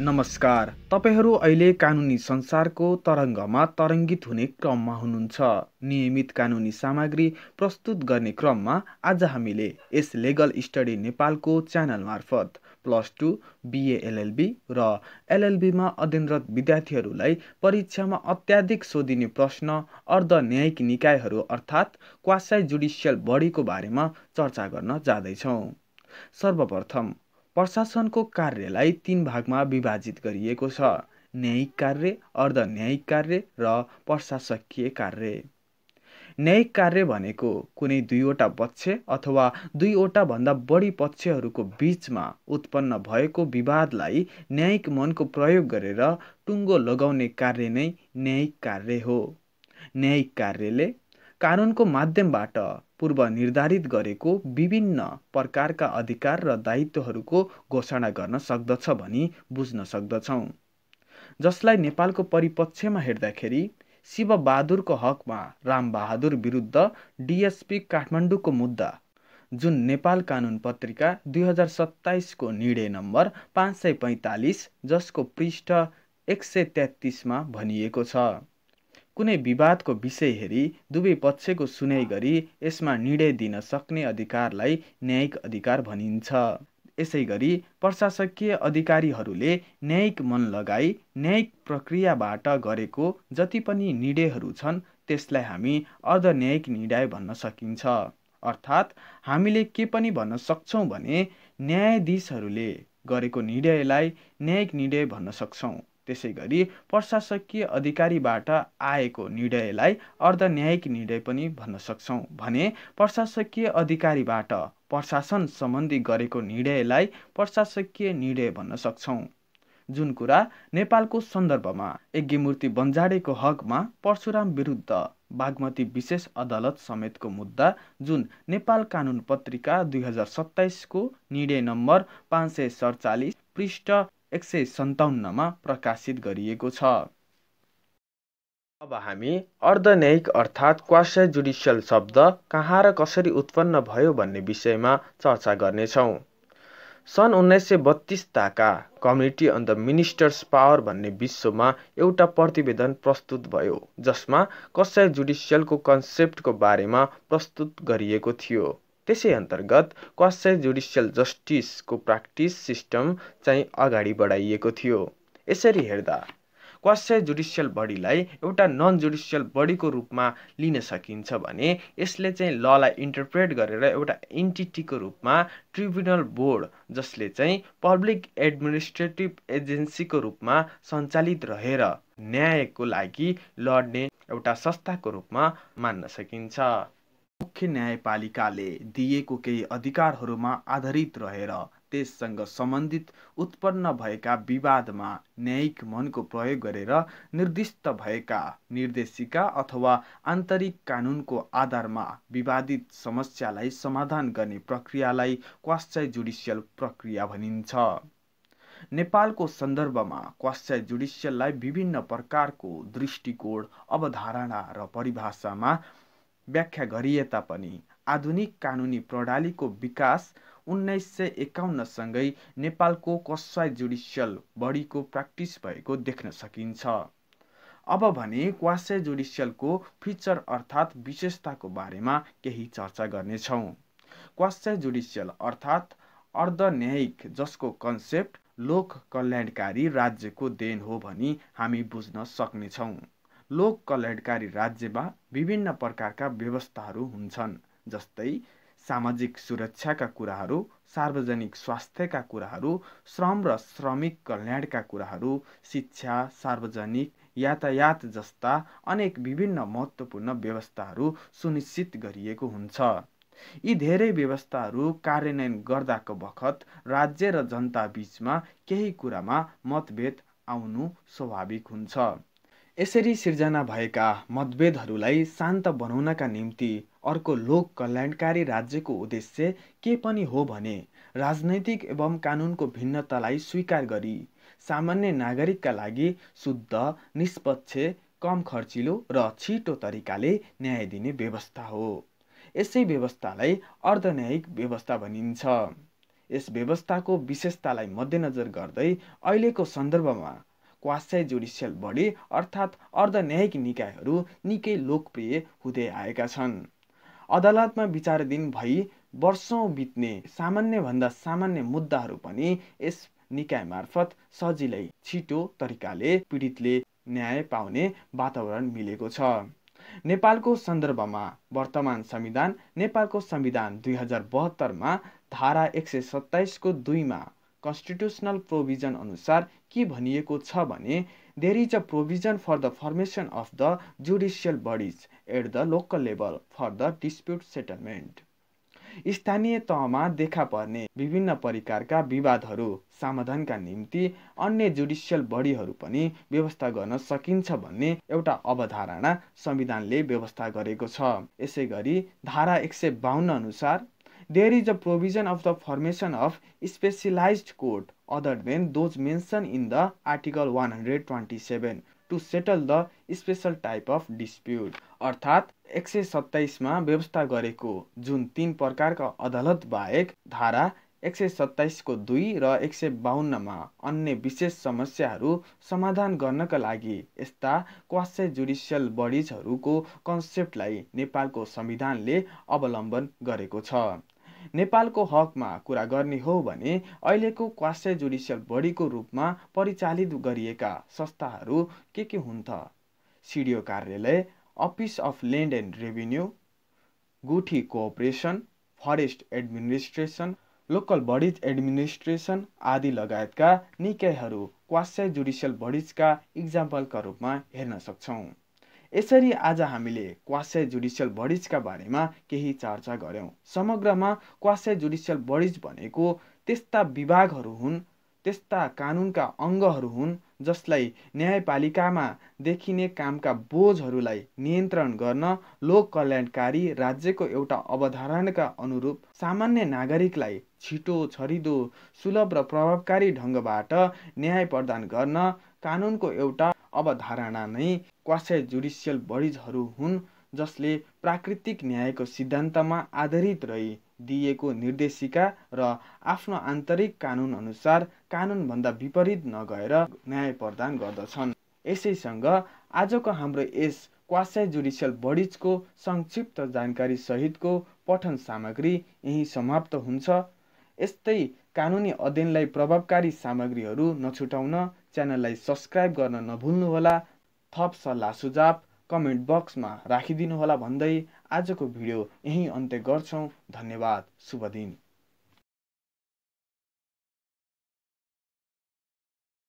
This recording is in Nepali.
नमस्कार। तपाईहरू अहिले कानुनी संसारको तरङ्गमा तरङ्गित हुने क्रममा हुनुहुन्छ। नियमित कानुनी सामग्री प्रस्तुत गर्ने क्रममा आज हामीले यस लेगल स्टडी नेपालको च्यानल मार्फत +2 BA LLB र LLBमा अध्ययनरत विद्यार्थीहरूलाई परीक्षामा अत्याधिक सोधिने प्रश्न अर्ध न्यायिक निकायहरू अर्थात् क्वासी जुडिशियल बडीको बारेमा चर्चा गर्न जाँदैछौँ। सर्वप्रथम प्रशासनको कार्यलाई 3 भागमा विभाजित गरिएको छ: न्यायिक कार्य, अर्ध न्यायिक कार्य र प्रशासकीय कार्य। न्यायिक कार्य भनेको कुनै दुईवटा पक्ष अथवा दुईवटा भन्दा बढी पक्षहरूको बीचमा उत्पन्न भएको विवादलाई न्यायिक मनको प्रयोग गरेर टुङ्गो लगाउने कार्य नै न्यायिक कार्य हो। न्यायिक कार्यले कानुनको माध्यमबाट पूर्व निर्धारित गरेको विभिन्न प्रकारका अधिकार र दायित्वहरूको घोषणा गर्न सक्दछ भनी बुझ्न सक्दछौँ। जसलाई नेपालको परिप्रेक्ष्यमा हेर्दाखेरि शिवबहादुरको हकमा रामबहादुर विरुद्ध DSP काठमाडौँको मुद्दा, जुन नेपाल कानुन पत्रिका 2027 को निर्णय नम्बर 545 जसको पृष्ठ 133 मा भनिएको छ। कुनै विवादको विषय हेरी दुवै पक्षको सुनाइ गरी यसमा निर्णय दिन सक्ने अधिकारलाई न्यायिक अधिकार भनिन्छ। यसैगरी प्रशासकीय अधिकारीहरूले न्यायिक मन लगाई न्यायिक प्रक्रियाबाट गरेको जति पनि निर्णयहरू छन् त्यसलाई हामी अर्ध न्यायिक निर्णय भन्न सकिन्छ। अर्थात् हामीले के पनि भन्न सक्छौँ भने न्यायाधीशहरूले गरेको निर्णयलाई न्यायिक निर्णय भन्न सक्छौँ। त्यसैगरी प्रशासकीय अधिकारीबाट आएको निर्णयलाई अर्ध न्यायिक निर्णय पनि भन्न सक्छौँ भने प्रशासकीय अधिकारीबाट प्रशासन सम्बन्धी गरेको निर्णयलाई प्रशासकीय निर्णय भन्न सक्छौँ। जुन कुरा नेपालको सन्दर्भमा यज्ञमूर्ति बन्जाडेको हकमा परशुराम विरुद्ध बागमती विशेष अदालत समेतको मुद्दा, जुन नेपाल कानुन पत्रिका 2027 को निर्णय नम्बर 547 पृष्ठ 157 मा प्रकाशित गरिएको छ। अब हामी अर्ध न्यायिक अर्थात् क्वासी जुडिशियल शब्द कहाँ र कसरी उत्पन्न भयो भन्ने विषयमा चर्चा गर्नेछौँ। सन् 1932 ताका community on the ministers power भन्ने विश्वमा एउटा प्रतिवेदन प्रस्तुत भयो जसमा क्वासी जुडिशियलको कन्सेप्टको बारेमा प्रस्तुत गरिएको थियो। त्यसै अन्तर्गत क्वासी जुडिशियल जस्टिसको प्र्याक्टिस सिस्टम चाहिँ अगाडि बढाइएको थियो। यसरी हेर्दा क्वासी जुडिशियल बडीलाई एउटा नन जुडिशियल बडीको रूपमा लिन सकिन्छ भने यसले चाहिँ ललाई इन्टरप्रेट गरेर एउटा एन्टिटीको रूपमा ट्रिब्युनल बोर्ड, जसले चाहिँ पब्लिक एडमिनिस्ट्रेटिभ एजेन्सीको रूपमा सञ्चालित रहेर न्यायको लागि लड्ने एउटा संस्थाको रूपमा मान्न सकिन्छ। मुख्य न्यायपालिकाले दिएको केही अधिकारहरूमा आधारित रहेर त्यससँग सम्बन्धित उत्पन्न भएका विवादमा न्यायिक मनको प्रयोग गरेर निर्दिष्ट भएका निर्देशिका अथवा आन्तरिक कानुनको आधारमा विवादित समस्यालाई समाधान गर्ने प्रक्रियालाई क्वासी जुडिशियल प्रक्रिया भनिन्छ। नेपालको सन्दर्भमा क्वासी जुडिशियललाई विभिन्न प्रकारको दृष्टिकोण, अवधारणा र परिभाषामा व्याख्या गरिए तापनि आधुनिक कानुनी प्रणालीको विकास 1951 सँगै नेपालको क्वासी जुडिशियल बडीको प्र्याक्टिस भएको देख्न सकिन्छ। अब भने क्वासी जुडिशियलको फिचर अर्थात् विशेषताको बारेमा केही चर्चा गर्नेछौँ। क्वासी जुडिशियल अर्थात् अर्ध न्यायिक, जसको कन्सेप्ट लोक कल्याणकारी राज्यको देन हो भनी हामी बुझ्न सक्नेछौँ। लोक कल्याणकारी राज्यमा विभिन्न प्रकारका व्यवस्थाहरू हुन्छन्, जस्तै सामाजिक सुरक्षाका कुराहरू, सार्वजनिक स्वास्थ्यका कुराहरू, श्रम र श्रमिक कल्याणका कुराहरू, शिक्षा, सार्वजनिक यातायात जस्ता अनेक विभिन्न महत्त्वपूर्ण व्यवस्थाहरू सुनिश्चित गरिएको हुन्छ। यी धेरै व्यवस्थाहरू कार्यान्वयन गर्दाको बखत राज्य र जनता बीचमा केही कुरामा मतभेद आउनु स्वाभाविक हुन्छ। यसरी सिर्जना भएका मतभेदहरूलाई शान्त बनाउनका निम्ति अर्को लोक कल्याणकारी राज्यको उद्देश्य के पनि हो भने राजनैतिक एवं कानुनको भिन्नतालाई स्वीकार गरी सामान्य नागरिकका लागि शुद्ध, निष्पक्ष, कम खर्चिलो र छिटो तरिकाले न्याय दिने व्यवस्था हो। यसै व्यवस्थालाई अर्ध न्यायिक व्यवस्था भनिन्छ। यस व्यवस्थाको विशेषतालाई मध्यनजर गर्दै अहिलेको सन्दर्भमा क्वासी जुडिसियल बडी अर्थात् अर्धन्यायिक निकायहरू निकै लोकप्रिय हुँदै आएका छन्। अदालतमा विचाराधीन भई वर्षौं बित्ने सामान्यभन्दा सामान्य मुद्दाहरू पनि यस निकाय मार्फत सजिलै छिटो तरिकाले पीडितले न्याय पाउने वातावरण मिलेको छ। नेपालको सन्दर्भमा वर्तमान संविधान नेपालको संविधान 2072 मा धारा 127 को 2 मा कन्स्टिट्युसनल प्रोभिजन अनुसार के भनिएको छ भने there is a provision for the formation of the judicial bodies at the local level for the dispute settlement. स्थानीय तहमा देखा पर्ने विभिन्न प्रकारका विवादहरू समाधानका निम्ति अन्य जुडिसियल बडीहरू पनि व्यवस्था गर्न सकिन्छ भन्ने एउटा अवधारणा संविधानले व्यवस्था गरेको छ। यसैगरी धारा 152 अनुसार there is a provision of the formation of specialized court other than those mentioned in the article 127 to settle the special type of dispute। अर्थात् 127 मा व्यवस्था गरेको जुन 3 प्रकारका अदालत बाहेक धारा 127 को 2 र 152 मा अन्य विशेष समस्याहरू समाधान गर्नका लागि यस्ता क्वासी जुडिसियल बडिजहरूको कन्सेप्टलाई नेपालको संविधानले अवलम्बन गरेको छ। नेपालको हकमा कुरा गर्ने हो भने अहिलेको क्वासी जुडिसियल बडीको रूपमा परिचालित गरिएका संस्थाहरू के हुन् त? सिडिओ कार्यालय, office of land and revenue, गुठी corporation, forest administration, local bodies administration आदि लगायतका निकायहरू क्वासी जुडिसियल बडिजका इक्जाम्पलका रूपमा हेर्न सक्छौँ। यसरी आज हामीले क्वासी जुडिसियल बडिजका बारेमा केही चर्चा गर्यौं। समग्रमा क्वासी जुडिसियल बडिज भनेको त्यस्ता विभागहरू हुन्, त्यस्ता कानुनका अङ्गहरू हुन् जसलाई न्यायपालिकामा देखिने कामका बोझहरूलाई नियन्त्रण गर्न लोक कल्याणकारी राज्यको एउटा अवधारणाका अनुरूप सामान्य नागरिकलाई छिटो, छरिदो, सुलभ र प्रभावकारी ढङ्गबाट न्याय प्रदान गर्न कानुनको एउटा अवधारणा नै क्वासी जुडिसियल बडिजहरू हुन्, जसले प्राकृतिक न्यायको सिद्धान्तमा आधारित रही दिएको निर्देशिका र आफ्नो आन्तरिक कानुन अनुसार कानुनभन्दा विपरीत नगएर न्याय प्रदान गर्दछन्। यसैसँग आजको हाम्रो यस क्वासी जुडिसियल बडिजको संक्षिप्त जानकारी सहितको पठन सामग्री यही समाप्त हुन्छ। यस्तै कानुनी अध्ययनलाई प्रभावकारी सामग्रीहरू नछुटाउन च्यानललाई सब्स्क्राइब गर्न नभुल्नुहोला। थप सल्लाह सुझाव कमेन्ट बक्समा राखिदिनुहोला भन्दै आजको भिडियो यही अन्त्य गर्छौं। धन्यवाद। शुभ दिन।